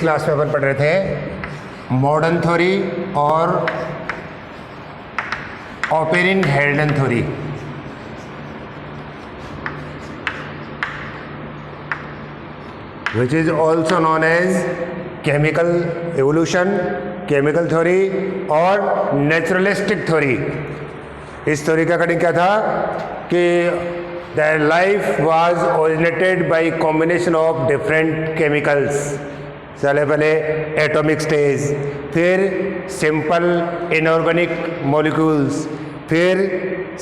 Class में अपन पढ़ रहे थे मॉडर्न थ्योरी और Oparin Haldane theory. which is also known as chemical evolution, chemical theory और naturalistic theory। इस थ्योरी का कटिंग क्या था कि the life was originated by combination of different chemicals। चले पहले एटॉमिक स्टेज, फिर सिंपल इनऑर्गेनिक मॉलिक्यूल्स, फिर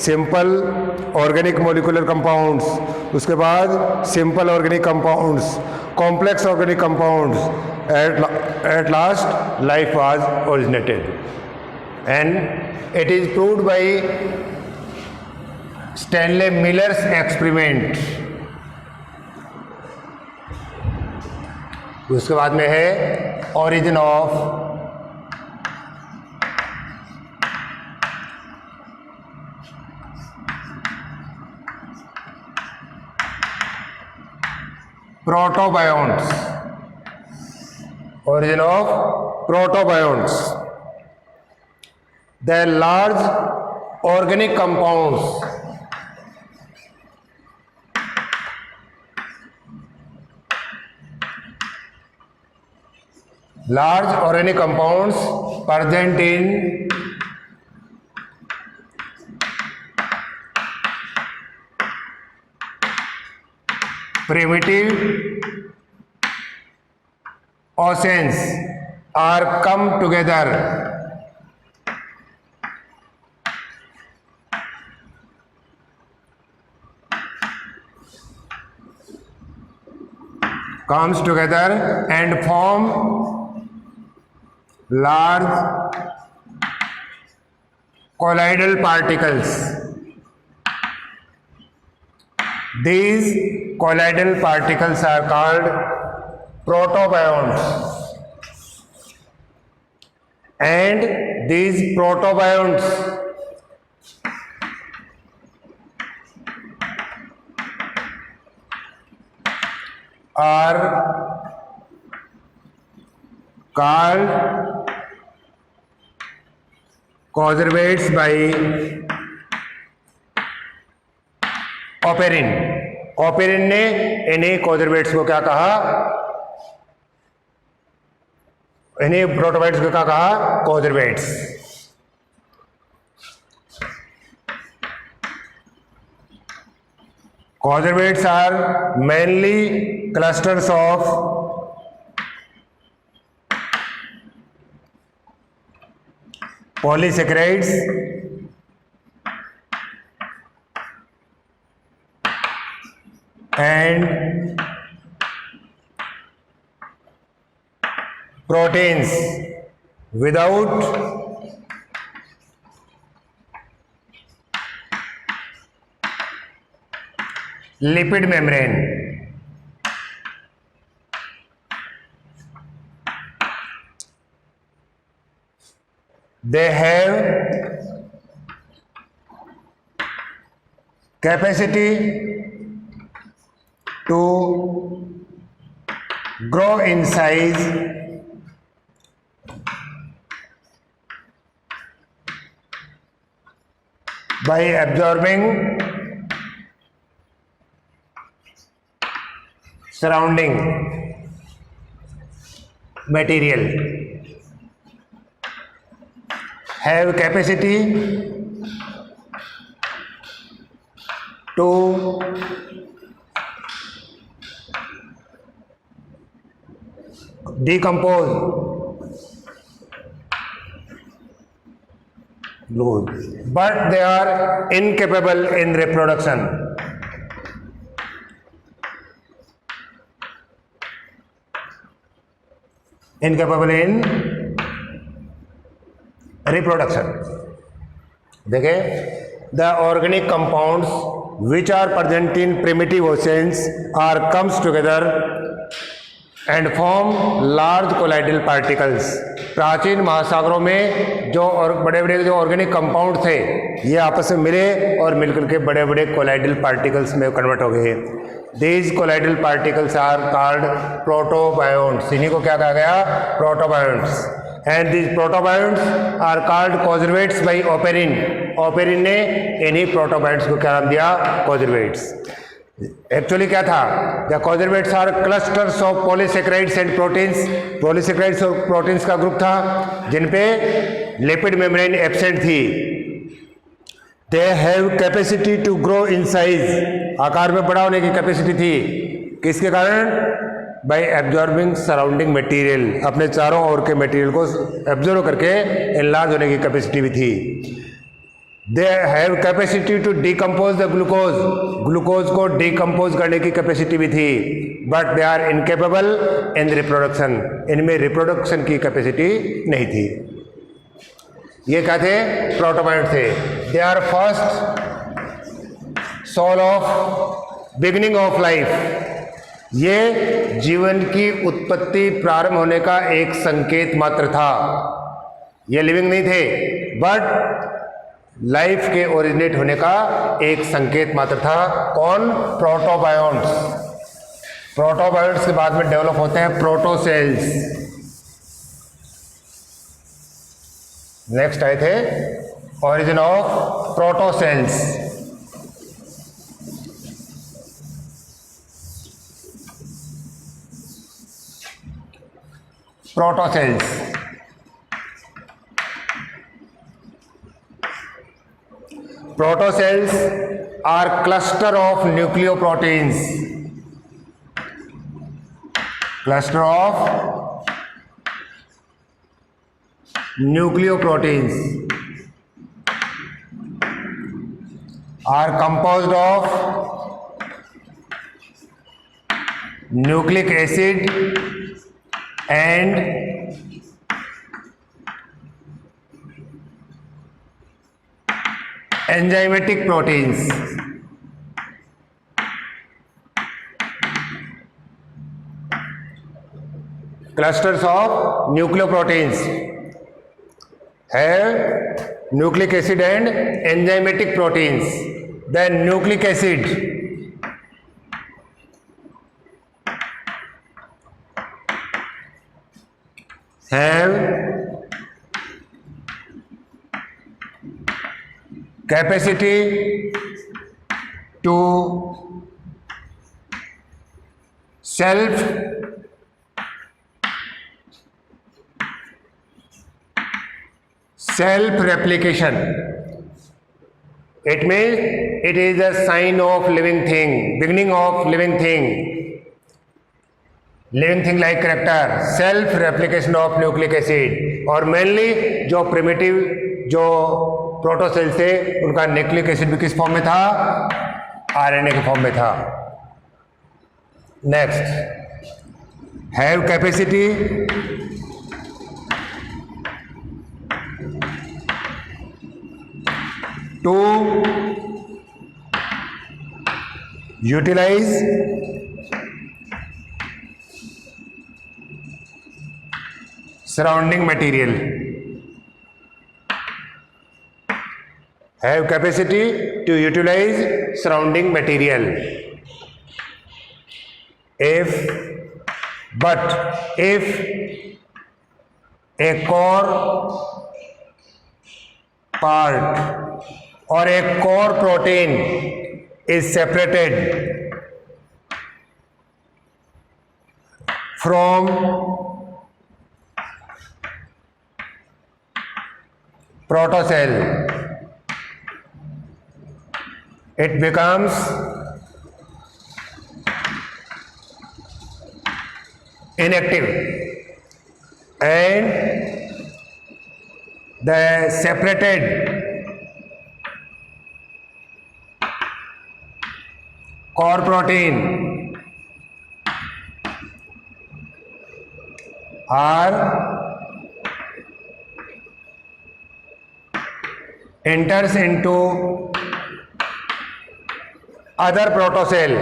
सिंपल ऑर्गेनिक मॉलिक्यूलर कंपाउंड्स, उसके बाद simple organic compounds, complex organic compounds, at last life was originated and it is proved by Stanley Miller's experiment. उसके बाद में है origin of protobionts, origin of protobions, the large organic compounds present in primitive oceans are come together and form large colloidal particles। These colloidal particles are called protobions, and these protobions are called conservates by ऑपेरिन। ऑपेरिन ने इन्हीं कॉन्जर्वेट्स को क्या कहा, इन्हीं प्रोटोबाइट्स को क्या कहा, coacervates. Coacervates are mainly clusters of polysaccharides and proteins without lipid membrane। They have capacity to grow in size by absorbing surrounding material, have capacity to decompose fluid, but they are incapable in reproduction। incapable in reproduction। देखिए, the organic compounds which are present in primitive oceans are comes together and form large colloidal particles। प्राचीन महासागरों में जो और बड़े बड़े जो organic compound थे ये आपस में मिले और मिलकर के बड़े बड़े कोलाइडल पार्टिकल्स में कन्वर्ट हो गए। These colloidal particles are called protobionts. इन्हीं को क्या कहा गया? Protobionts. And these protobionts are called conservates by Oparin. Oparin ने इन्हीं protobionts को क्या नाम दिया? Conservates. एक्चुअली क्या था? The coacervates are clusters of polysaccharides and proteins. Polysaccharides और प्रोटीन्स का ग्रुप था जिनपे लिपिड मेम्ब्रेन एब्सेंट थी. They have capacity to grow in size. आकार में बड़ा होने की कैपेसिटी थी. किसके कारण? By absorbing surrounding material. अपने चारों ओर के मटेरियल को एब्जॉर्व करके एनलार्ज होने की कैपेसिटी भी थी. They have capacity to decompose the glucose. Glucose को डिकम्पोज करने की कैपेसिटी भी थी. But they are incapable in reproduction. इनमें रिप्रोडक्शन की कैपेसिटी नहीं थी. ये क्या थे? प्रोटोबायोंट थे. They are first soul of beginning of life. ये जीवन की उत्पत्ति प्रारंभ होने का एक संकेत मात्र था. ये लिविंग नहीं थे बट लाइफ के ओरिजिनेट होने का एक संकेत मात्र था. कौन? प्रोटोबायोंट्स. प्रोटोबायोंट्स के बाद में डेवलप होते हैं प्रोटोसेल्स. नेक्स्ट आए थे origin of protocells. Protocells Protocells are cluster of nucleoproteins. Cluster of nucleoproteins are composed of nucleic acid and enzymatic proteins. Clusters of nucleoproteins have nucleic acid and enzymatic proteins. Then nucleic acid have capacity to self replication. It means it is a sign of living thing, beginning of living thing. Living thing like character, self replication of nucleic acid. और mainly जो primitive जो प्रोटोसेल्स थे उनका nucleic acid भी किस form में था? RNA के फॉर्म में था. Next, have capacity to utilise surrounding material. Have capacity to utilize surrounding material. If a core part or a core protein is separated from protocell, it becomes inactive and the separated core protein are enters into other protocell.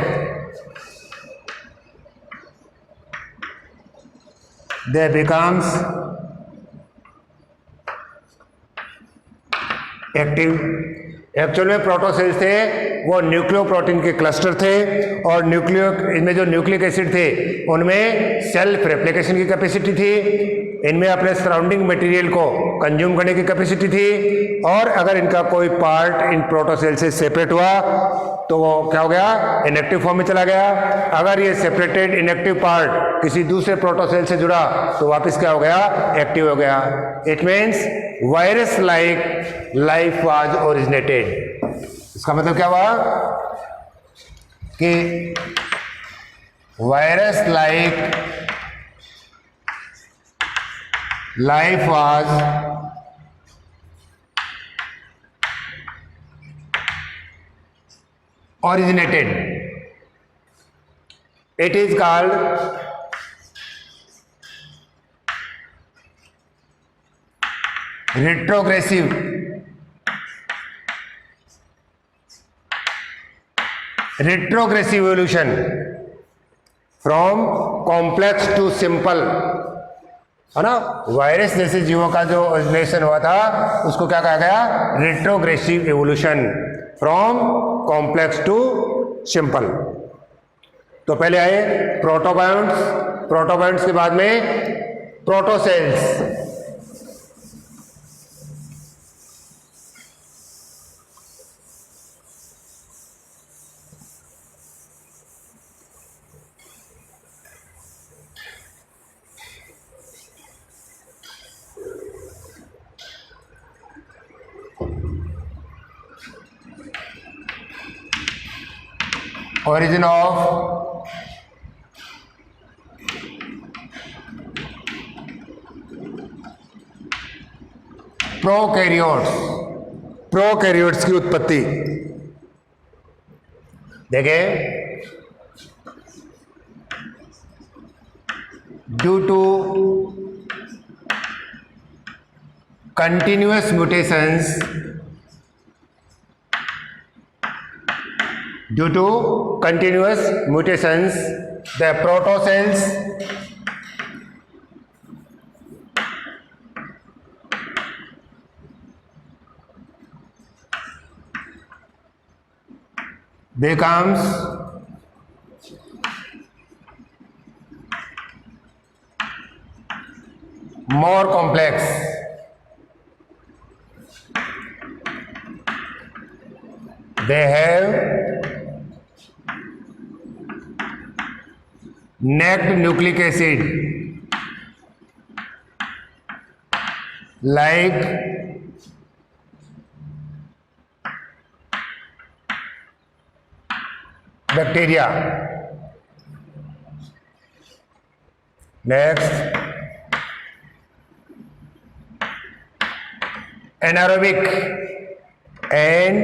They becomes active. Actual में प्रोटोसेल्स थे वो nucleoprotein के cluster थे और इनमें जो nucleic acid थे उनमें सेल्फ रेप्लिकेशन की कैपेसिटी थी, इनमें अपने सराउंडिंग मटेरियल को कंज्यूम करने की कैपेसिटी थी, और अगर इनका कोई पार्ट इन प्रोटोसेल से सेपरेट हुआ तो वो क्या हो गया, इनएक्टिव फॉर्म में चला गया। अगर ये सेपरेटेड इनएक्टिव पार्ट किसी दूसरे प्रोटोसेल से जुड़ा तो वापस क्या हो गया, एक्टिव हो गया। It means virus like life was originated. इसका मतलब क्या हुआ कि virus like life was originated. It is called retrogressive evolution from complex to simple, है ना। वायरस जैसे जीवों का जो ओरिजिनेशन हुआ था उसको क्या कहा गया, retrogressive evolution from complex to simple. तो पहले आए प्रोटोबायोंट्स, प्रोटोबायोंट्स के बाद में protocells. Origin of prokaryotes, prokaryotes की उत्पत्ति देखें। Due to continuous mutations, due to continuous mutations, the protocells becomes more complex. They have necked nucleic acid like bacteria. Next, anaerobic and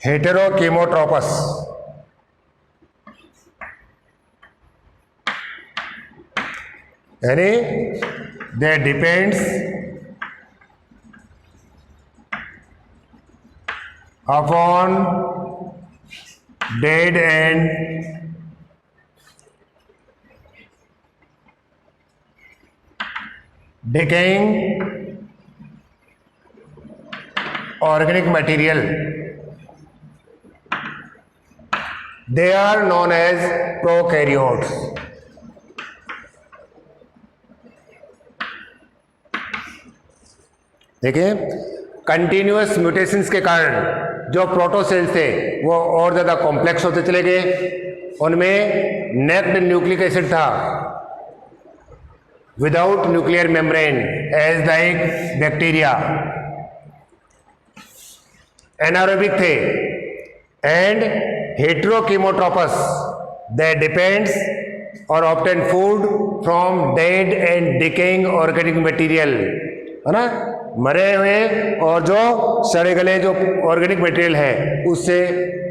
heterochemotropous, यानी that depends upon dead and decaying organic material. They are known as prokaryotes. देखिए, continuous mutations के कारण जो प्रोटोसेल्स थे वो और ज़्यादा complex होते चले गए। उनमें नेक्ड न्यूक्लिक एसिड था without nuclear membrane as like bacteria. Anaerobic थे and heterochemotrophs, they depends or obtain food from dead and decaying organic material, है ना। मरे हुए और जो सड़े गले जो ऑर्गेनिक मटेरियल है उससे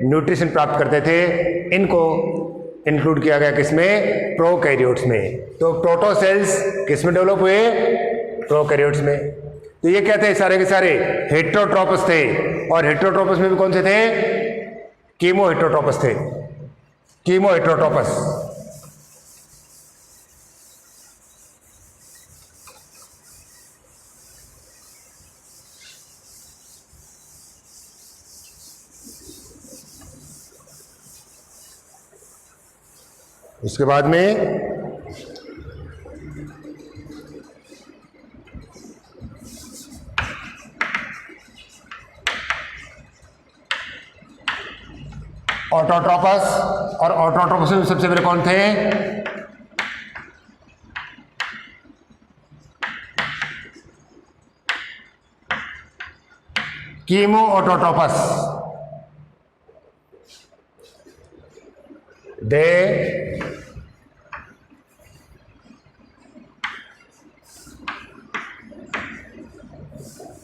न्यूट्रिशन प्राप्त करते थे। इनको इंक्लूड किया गया किसमें, प्रोकैरियोट्स में। तो प्रोटोसेल्स किसमें डेवलप हुए, प्रोकैरियोट्स में। तो ये क्या थे, सारे के सारे हेटेरोट्रोपस थे। और हेटेरोट्रोपस में भी कौन से थे, कीमो हेटेरोट्रोपस थे, कीमो हेटेरोट्रोपस। उसके बाद में ऑटोट्रोपस, और ऑटोट्रोपस में सबसे पहले कौन थे? Chemo autotrophs. They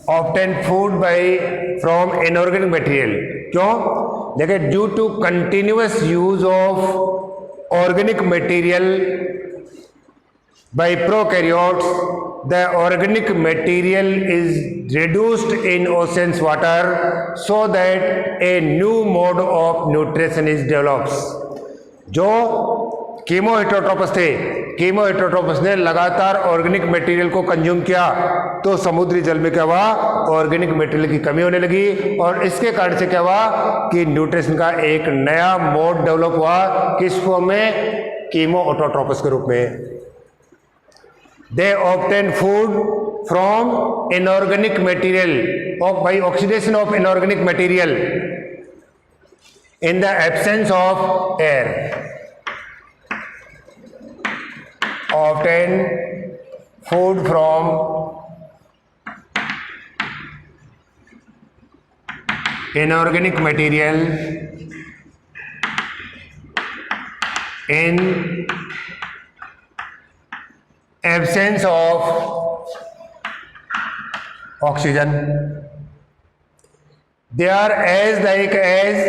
obtain food by from inorganic material. क्यों? देखिए, due to continuous use of organic material by prokaryotes, the organic material is reduced in ocean's water so that a new mode of nutrition is develops. जो chemo हेटेरोट्रोपस थे, chemo हेटेरोट्रोपस ने लगातार organic material को consume किया तो समुद्री जल में क्या हुआ? ऑर्गेनिक मटेरियल की कमी होने लगी, और इसके कारण से क्या हुआ कि न्यूट्रिशन का एक नया मोड डेवलप हुआ। किस फॉर्म में? कीमो ऑटोट्रोपस के रूप में। They obtain food from inorganic material by oxidation of inorganic material in the absence of air. Obtain food from inorganic material in absence of oxygen. They are as like as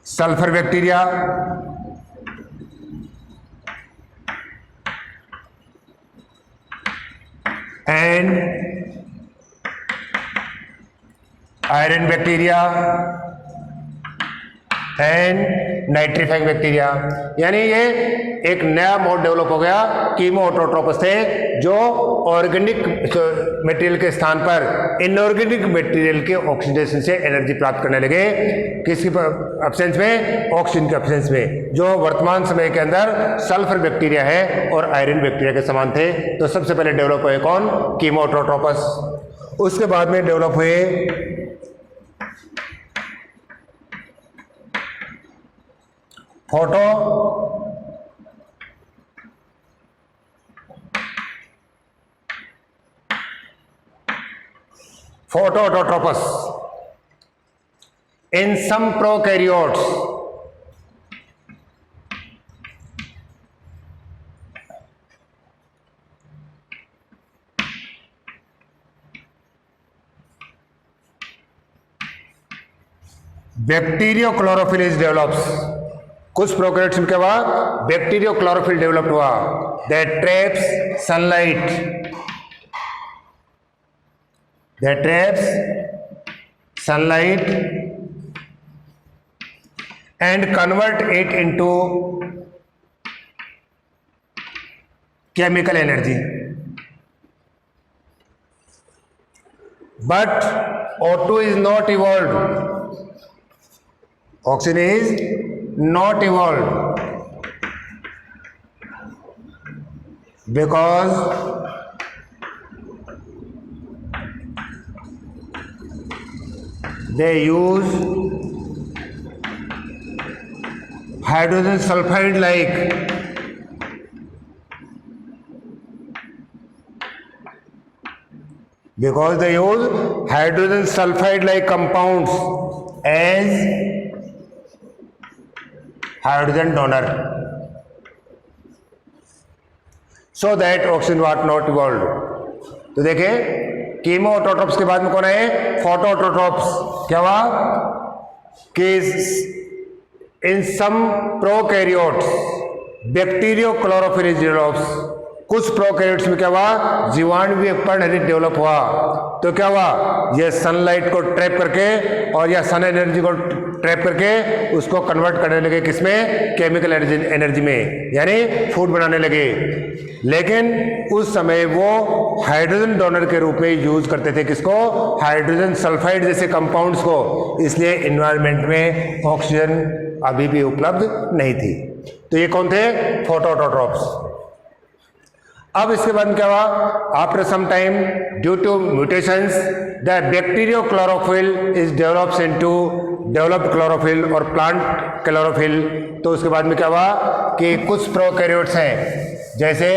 sulfur bacteria, and iron bacteria and nitrifying bacteria. यानी ये एक नया mode develop हो गया। Chemo ऑटोट्रोपस थे जो organic material के स्थान पर इनऑर्गेनिक मटेरियल के ऑक्सीडेशन से एनर्जी प्राप्त करने लगे। किसकी एब्सेंस में? ऑक्सीजन के एब्सेंस में, जो वर्तमान समय के अंदर सल्फर बैक्टीरिया है और आयरन बैक्टीरिया के समान थे। तो सबसे पहले डेवलप हुए कौन? Chemo autotrophs. उसके बाद में डेवलप हुए photo autotrophs in some prokaryotes. Bacterio chlorophyll is develops. कुछ प्रोकैरियोट्स में क्या हुआ? बैक्टीरियो क्लोरोफिल डेवलप हुआ that traps sunlight, that traps sunlight and convert it into chemical energy. But O2 is not evolved. Oxygen is not evolved because they use hydrogen sulfide like compounds as hydrogen donor, so that oxygen was not evolved. तो देखें chemo autotrophs के बाद में कौन है? Photo autotrophs. क्या हुआ कि इन सम प्रोकैरियोट्स बैक्टीरियो क्लोरोफिल डेवलप्स कुछ प्रोकैरियोट्स में क्या हुआ, जीवाणु पर्णहरित डेवलप हुआ। तो क्या हुआ, ये सनलाइट को ट्रैप करके और या सन एनर्जी को ट्रैप करके उसको कन्वर्ट करने लगे किसमें, केमिकल एनर्जी में, यानी फूड बनाने लगे। लेकिन उस समय वो हाइड्रोजन डोनर के रूप में यूज करते थे किसको, हाइड्रोजन सल्फाइड जैसे कंपाउंड्स को, इसलिए एनवायरनमेंट में ऑक्सीजन अभी भी उपलब्ध नहीं थी। तो ये कौन थे, फोटोऑटोट्रॉप्स। अब इसके बाद क्या हुआ, after some time due to mutations the bacterio chlorophyll is develops into developed chlorophyll और प्लांट क्लोरोफिल। तो उसके बाद में क्या हुआ कि कुछ प्रोकैरियोट्स हैं जैसे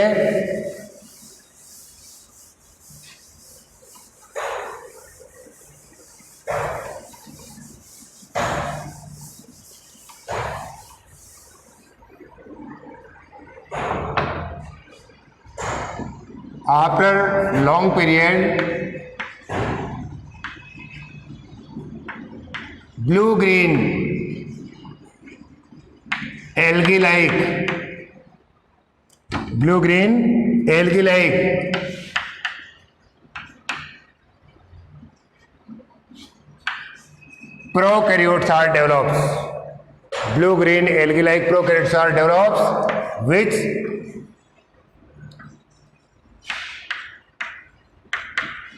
after long period blue green algae like prokaryotes are developed. Blue green algae like prokaryotes are developed which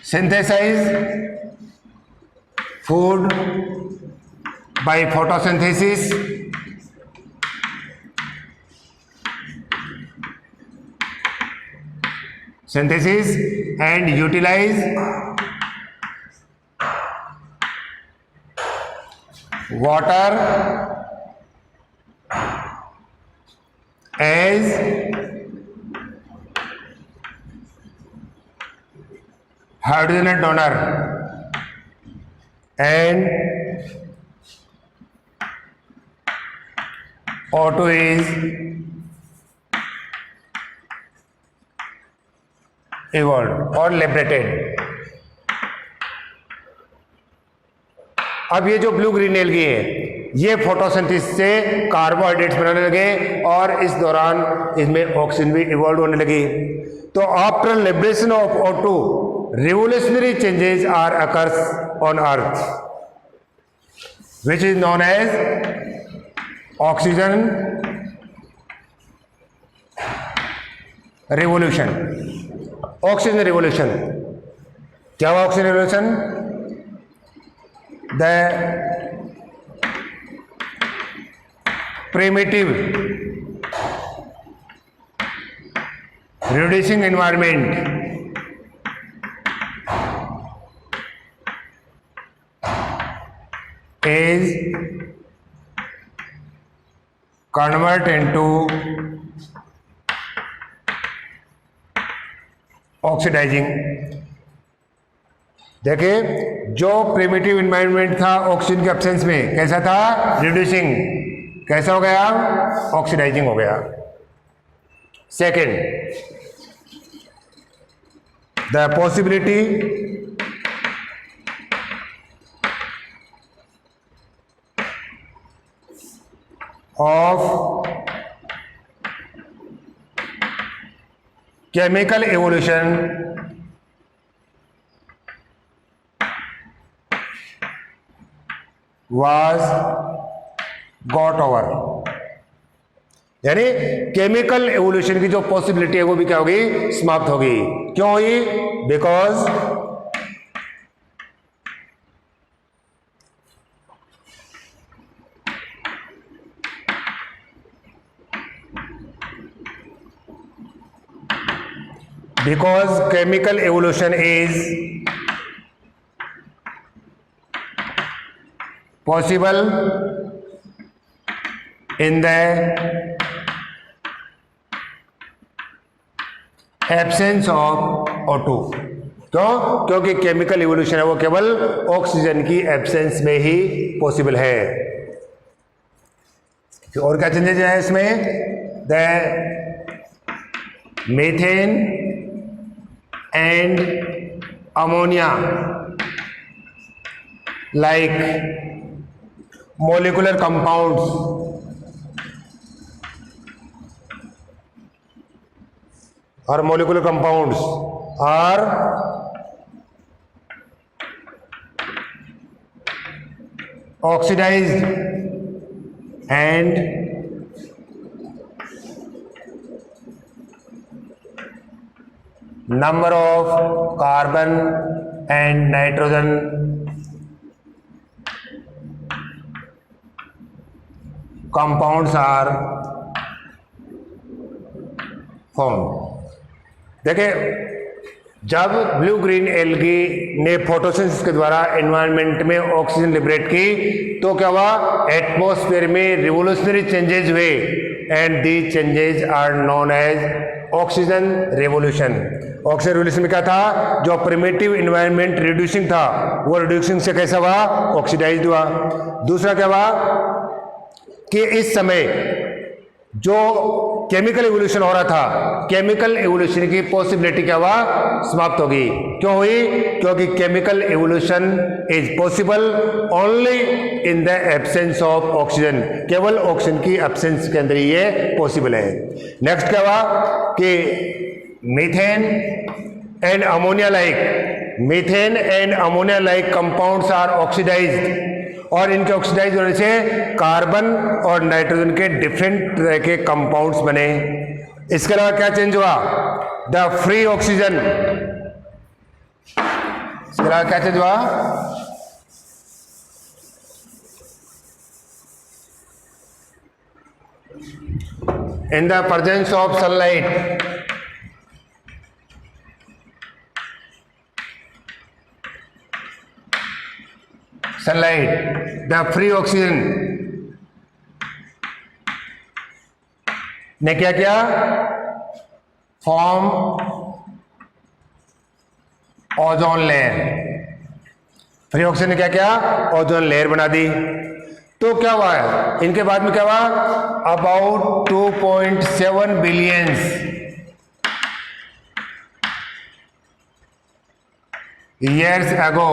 synthesize food by photosynthesis and utilize water as hydrogen donor and O2 is evolved or liberated। अब ये जो blue green algae है ये photosynthesis से carbohydrates बनाने लगे और इस दौरान इसमें ऑक्सीजन भी इवॉल्व होने लगी। तो after liberation of O2 revolutionary changes are occurs on earth which is known as oxygen revolution। Oxygen revolution क्या हुआ, oxygen revolution, the primitive reducing environment is convert into oxidising. देखिए जो प्रिमिटिव एनवायरनमेंट था oxygen के absence में कैसा था, reducing, कैसा हो गया, ऑक्सीडाइजिंग हो गया। Second, the possibility of chemical evolution was got over, यानी केमिकल एवोल्यूशन की जो पॉसिबिलिटी है वो भी क्या होगी, समाप्त होगी। क्यों हुई, because chemical evolution is possible in the absence of O2। क्योंकि केमिकल इवोल्यूशन है वो केवल ऑक्सीजन की एब्सेंस में ही पॉसिबल है। और क्या चेंजेज है इसमें, the methane and ammonia like molecular compounds और molecular compounds are oxidized and number of carbon and nitrogen compounds are formed। देखिए, जब ब्लू ग्रीन एल्गी ने फोटोसिंथेसिस के द्वारा एनवायरनमेंट में ऑक्सीजन लिबरेट की तो क्या हुआ, एटमॉस्फेयर में रिवोल्यूशनरी चेंजेस हुए and the changes are known as oxygen revolution. Oxygen revolution में क्या था, जो प्रिमिटिव एनवायरनमेंट रिड्यूसिंग था वो रिड्यूसिंग से कैसा हुआ, ऑक्सीडाइज्ड हुआ। दूसरा क्या हुआ कि इस समय जो केमिकल एवोल्यूशन हो रहा था, केमिकल एवोल्यूशन की पॉसिबिलिटी क्या हुआ, समाप्त होगी। क्यों हुई, क्योंकि chemical evolution is possible only in the absence of oxygen, केवल ऑक्सीजन की एब्सेंस के अंदर ये पॉसिबल है। नेक्स्ट क्या हुआ कि methane and ammonia like compounds are oxidised, और इनके ऑक्सीडाइज होने से कार्बन और नाइट्रोजन के डिफरेंट तरह के कंपाउंड्स बने। इसके अलावा क्या चेंज हुआ, द फ्री ऑक्सीजन, इसके अलावा क्या चेंज हुआ, in the presence of sunlight the free oxygen ने क्या किया, form ozone layer. Free oxygen ने क्या किया, ओजोन लेयर बना दी। तो क्या हुआ है, इनके बाद में क्या हुआ, अबाउट 2.7 बिलियंस ईयर्स अगो,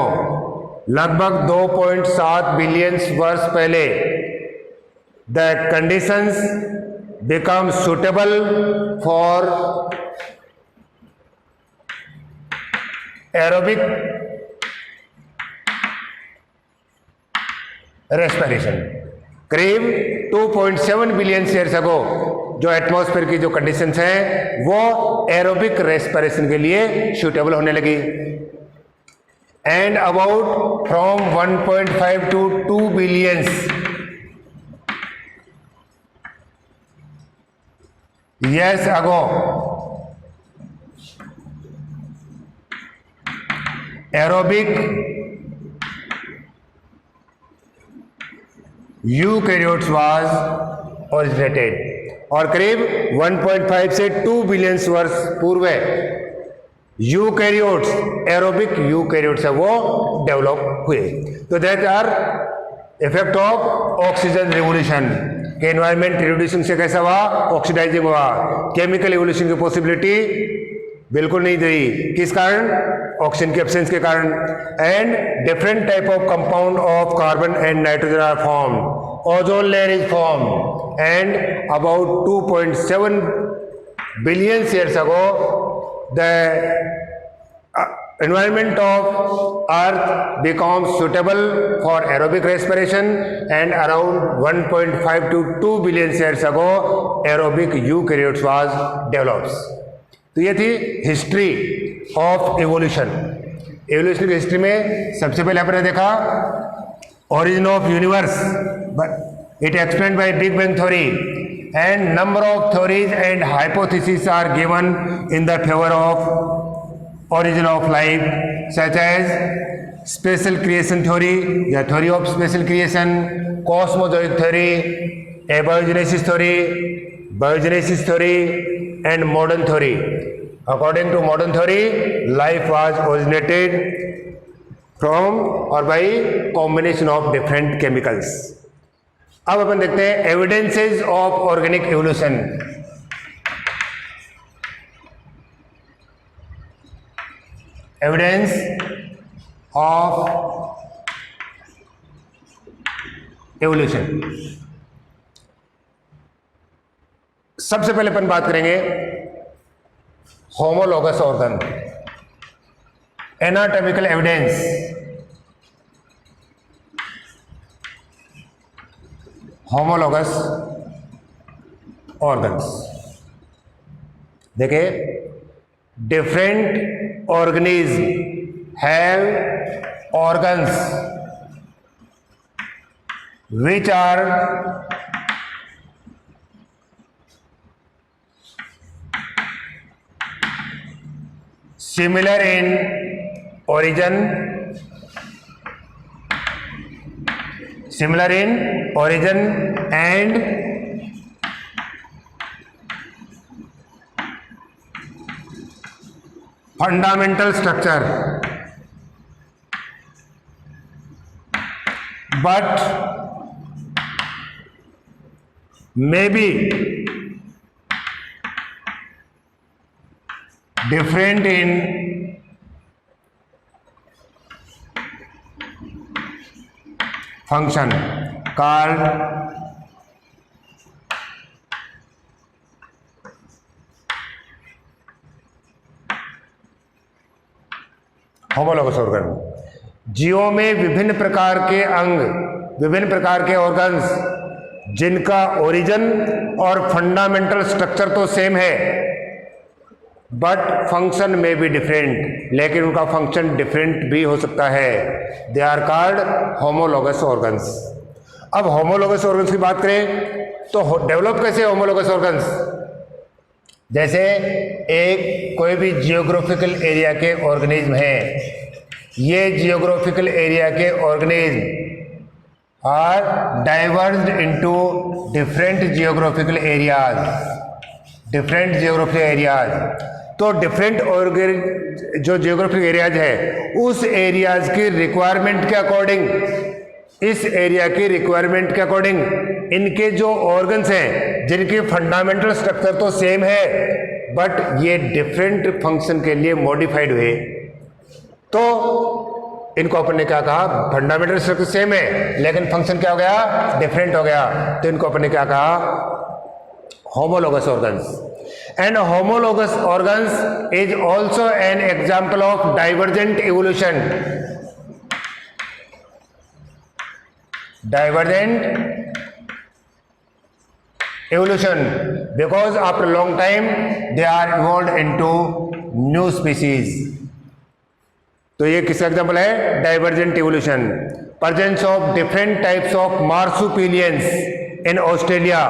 लगभग 2.7 बिलियन वर्ष पहले, the conditions become suitable for aerobic respiration. करीब 2.7 बिलियन ईयर्स अगो जो एटमॉस्फेयर की जो कंडीशंस हैं वो एरोबिक रेस्पिरेशन के लिए सुटेबल होने लगी। And about from 1.5 to 2 billion years ago, aerobic eukaryotes was originated, और करीब 1.5 से 2 बिलियन वर्ष पूर्व यूकैरियोट्स, एरोबिक यूकैरियोट्स है वो डेवलप हुए। तो that are effect of oxygen revolution, के एनवायरमेंट रिड्यूसिंग से कैसा हुआ, ऑक्सीडाइजिंग हुआ। केमिकल एवोल्यूशन की पॉसिबिलिटी बिल्कुल नहीं रही, किस कारण, ऑक्सीजन के एब्सेंस के कारण। And different type of compound of carbon and nitrogen are form, ozone layer is form, and about 2.7 billion years ago the environment of earth becomes suitable for aerobic respiration, and around 1.5 to 2 billion years ago aerobic eukaryotes was developed। तो ये थी history of evolution. Evolution की history में सबसे पहले आपने देखा origin of universe, but it explained by Big Bang theory, and number of theories and hypotheses are given in the favor of origin of life, such as special creation theory या theory of special creation, cosmozoic theory, abiogenesis theory and modern theory। According to modern theory, life was originated from or by combination of different chemicals। अब अपन देखते हैं evidences of organic evolution. Evidence of evolution, सबसे पहले अपन बात करेंगे homologous organ. Anatomical evidence. Homologous organs. देखिए, different organisms have organs which are similar in origin, and fundamental structure, but may be different in function, called homologous organ. जीवों में विभिन्न प्रकार के अंग, विभिन्न प्रकार के ऑर्गन्स जिनका ओरिजिन और फंडामेंटल स्ट्रक्चर तो सेम है, बट फंक्शन में भी डिफरेंट, लेकिन उनका फंक्शन डिफरेंट भी हो सकता है। They are called homologous organs. अब होमोलॉगस ऑर्गन्स की बात करें तो डेवलप कैसे होमोलॉगस ऑर्गन्स? जैसे एक कोई भी जियोग्राफिकल एरिया के ऑर्गेनिज्म है, ये जियोग्राफिकल एरिया के organism are diversed into different geographical areas, तो डिफरेंट जो जियोग्राफिक एरियाज है उस एरियाज की रिक्वायरमेंट के अकॉर्डिंग, इस एरिया की रिक्वायरमेंट के अकॉर्डिंग इनके जो ऑर्गन्स हैं जिनकी फंडामेंटल स्ट्रक्चर तो सेम है बट ये डिफरेंट फंक्शन के लिए मॉडिफाइड हुए, तो इनको अपन ने क्या कहा? फंडामेंटल स्ट्रक्चर सेम है लेकिन फंक्शन क्या हो गया? डिफरेंट हो गया, तो इनको अपन ने क्या कहा? Homologous organs. And homologous organs is also an example of divergent evolution. Divergent evolution, because after a long time they are evolved into new species. तो ये किसका एग्जाम्पल है? Divergent evolution. Presence of different types of marsupials in Australia,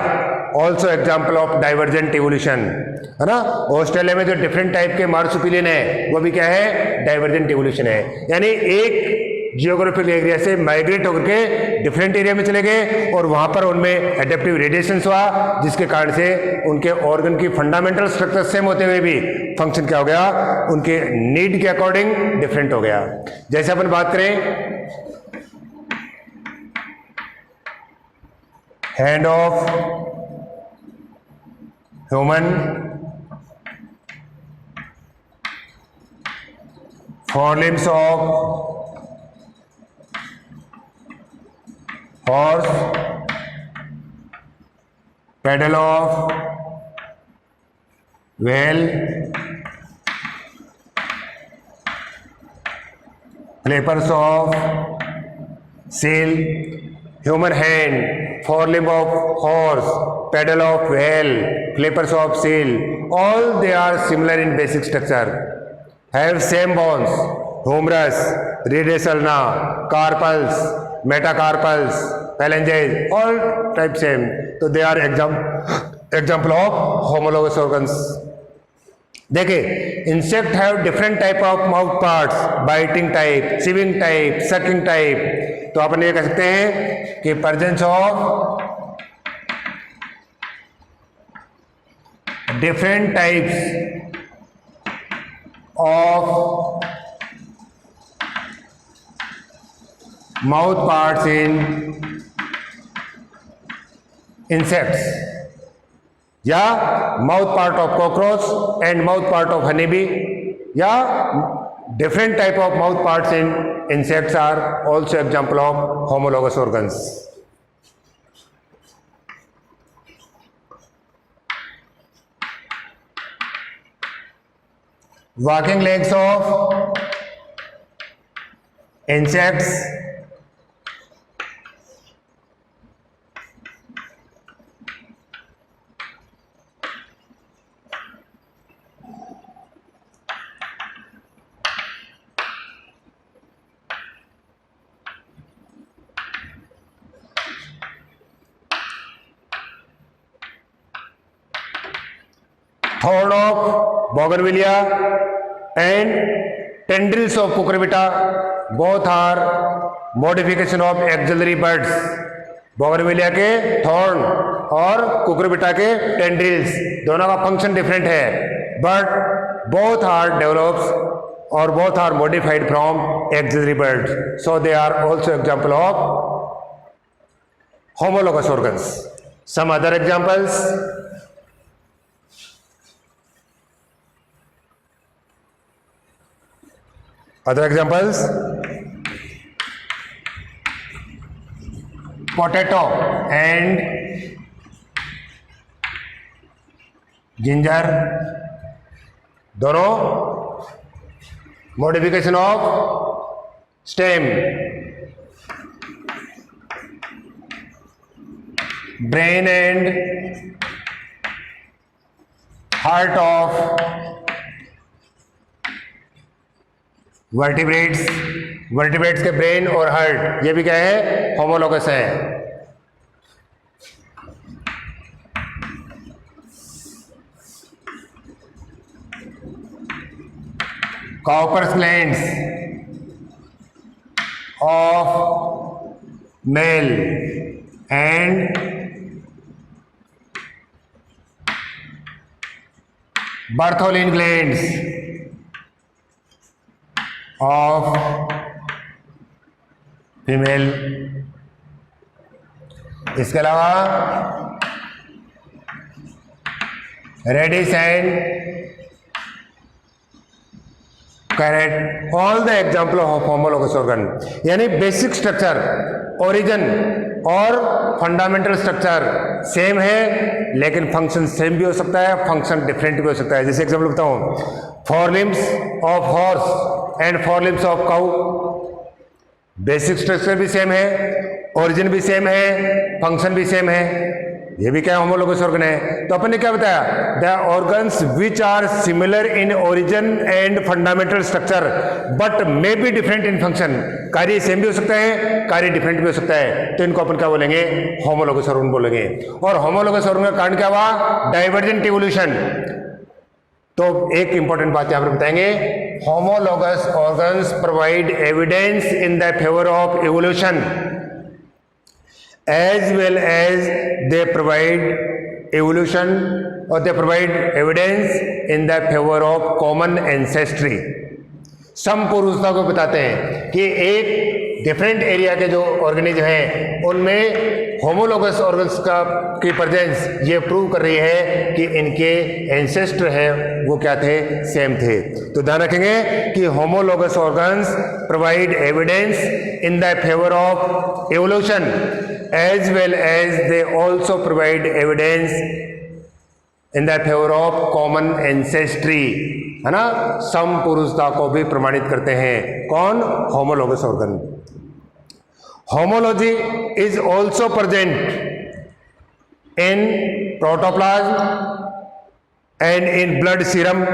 also example of divergent evolution, है ना। Australia में जो different type के मार्सुपिलियन है वो भी क्या है? डाइवर्जेंट इवोल्यूशन है। यानी एक जियोग्राफिकल एरिया से माइग्रेट होकर के डिफरेंट एरिया में चले गए और वहां पर उनमें एडेप्टिव रेडिएशन हुआ, जिसके कारण से उनके ऑर्गन की फंडामेंटल स्ट्रक्चर सेम होते हुए भी फंक्शन क्या हो गया? उनके नीड के अकॉर्डिंग डिफरेंट हो गया। जैसे अपन बात करें hand of human, forelimbs of horse, pedal of whale, flippers of seal, human hand, forelimb of horse, pedal of whale, flippers of seal, all they are similar in basic structure, have same bones, humerus, radius ulna, carpals, metacarpals, phalanges, all type same. So they are example of homologous organs. देखिए, insect have different type of mouth parts, biting type, chewing type, sucking type. तो अपन ये कह सकते हैं कि presence of different types of mouth parts in insects, या mouth part of cockroach and mouth part of honeybee, या different type of mouth parts in insects are also example of homologous organs. walking legs of insects, thorn of bougainvillea and tendrils of cucurbita, both are modification of auxiliary buds. Bougainvillea के thorn और cucurbita के tendrils दोनों का function different है, but both are develops और both are modified from auxiliary buds, so they are also example of homologous organs. Some other examples: potato and ginger, दोनों modification of stem. Brain and heart of vertebrates, vertebrates के brain और heart, ये भी क्या है, homologous है. Cowper's glands of male and Bartholin glands of female. इसके अलावा radish and carrot, all the example of homologous organ. यानी बेसिक स्ट्रक्चर, ओरिजिन और फंडामेंटल स्ट्रक्चर सेम है, लेकिन फंक्शन सेम भी हो सकता है, फंक्शन डिफरेंट भी हो सकता है. जैसे एग्जाम्पल बताऊं, four limbs of horse and four limbs of cow, basic structure भी सेम है, ओरिजिन भी सेम है, फंक्शन भी सेम है. ये भी क्या होमोलोगस ऑर्गन है. तो अपन ने क्या बताया, the organs which are similar in origin and fundamental structure but may be different in function. कार्य सेम भी हो सकता है, कार्य डिफरेंट भी हो सकता है, तो इनको अपन क्या बोलेंगे, होमोलोगस ऑर्गन बोलेंगे. और होमोलोगस ऑर्गन का कारण क्या हुआ, डाइवर्जेंट इवोल्यूशन. तो एक इंपॉर्टेंट बात यहां पर बताएंगे, homologous organs provide evidence in the favour of evolution as well as they provide evolution or they provide evidence in the favor of common ancestry. समपूर्वता को बताते हैं कि एक डिफरेंट एरिया के जो ऑर्गेनिज्म हैं उनमें होमोलोगस ऑर्गन्स की प्रेजेंस ये प्रूव कर रही है कि इनके एंसेस्टर है वो क्या थे, सेम थे. तो ध्यान रखेंगे कि homologous organs provide evidence in the favour of evolution as well as they also provide evidence in the favor of common ancestry, है ना. समपुरुषता को भी प्रमाणित करते हैं कौन, homologous organ. Homology is also present in protoplasm and in blood serum.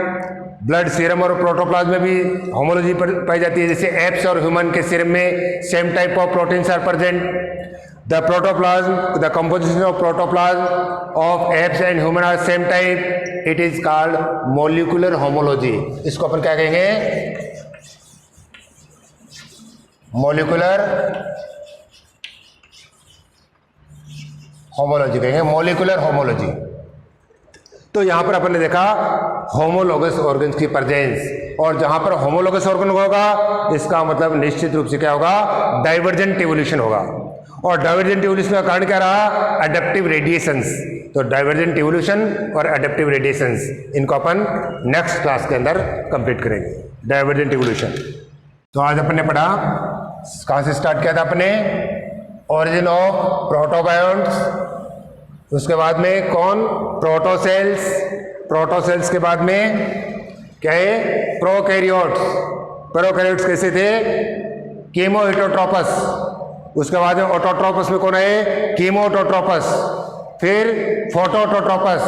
Blood serum और protoplasm में भी होमोलॉजी पाई जाती है. जैसे एप्स और ह्यूमन के सीरम में same type of proteins are present. The protoplasm, the composition of protoplasm of apes and human are same type. It is called molecular homology. इसको अपन क्या कहेंगे, molecular homology कहेंगे, molecular homology. तो यहां पर अपन ने देखा होमोलोगस ऑर्गन्स की प्रेजेंस, और जहां पर होमोलोगस ऑर्गन होगा इसका मतलब निश्चित रूप से क्या होगा, डाइवर्जेंट इवोल्यूशन होगा. और डाइवर्जेंट इवोल्यूशन का कारण क्या रहा, अडेप्टिव रेडिएशंस. तो डाइवर्जेंट इवोल्यूशन और अडेप्टिव रेडिएशंस, इनको अपन नेक्स्ट क्लास के अंदर कंप्लीट करेंगे, डाइवर्जेंट इवोल्यूशन. तो आज अपन ने पढ़ा, कहां से स्टार्ट किया था अपने, ओरिजिन ऑफ प्रोटोबायोन्ट्स, उसके बाद में कौन, प्रोटोसेल्स, प्रोटोसेल्स के बाद में क्या है, प्रोकैरियोट्स। प्रोकैरियोट्स कैसे थे, कीमो हेटरोट्रोपस। उसके बाद में ऑटोट्रोपस में कौन है, कीमोटोट्रोपस, फिर फोटोटोट्रोपस,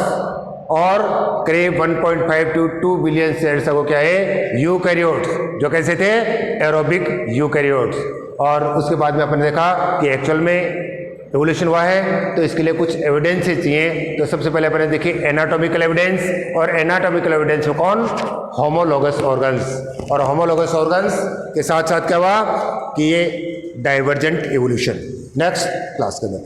और करीब 1.5 to 2 बिलियन सेल्स को क्या है, यूकैरियोट्स, जो कैसे थे, एरोबिक यूकैरियोट्स। और उसके बाद में अपन ने देखा कि एक्चुअल में एवोल्यूशन हुआ है, तो इसके लिए कुछ एविडेंस चाहिए। तो सबसे पहले अपन ने देखी एनाटॉमिकल एविडेंस, और एनाटॉमिकल एविडेंस में कौन, होमोलोगस ऑर्गन्स। और होमोलोगस ऑर्गन्स के साथ साथ क्या हुआ कि ये डाइवर्जेंट एवोल्यूशन। नेक्स्ट क्लास के अंदर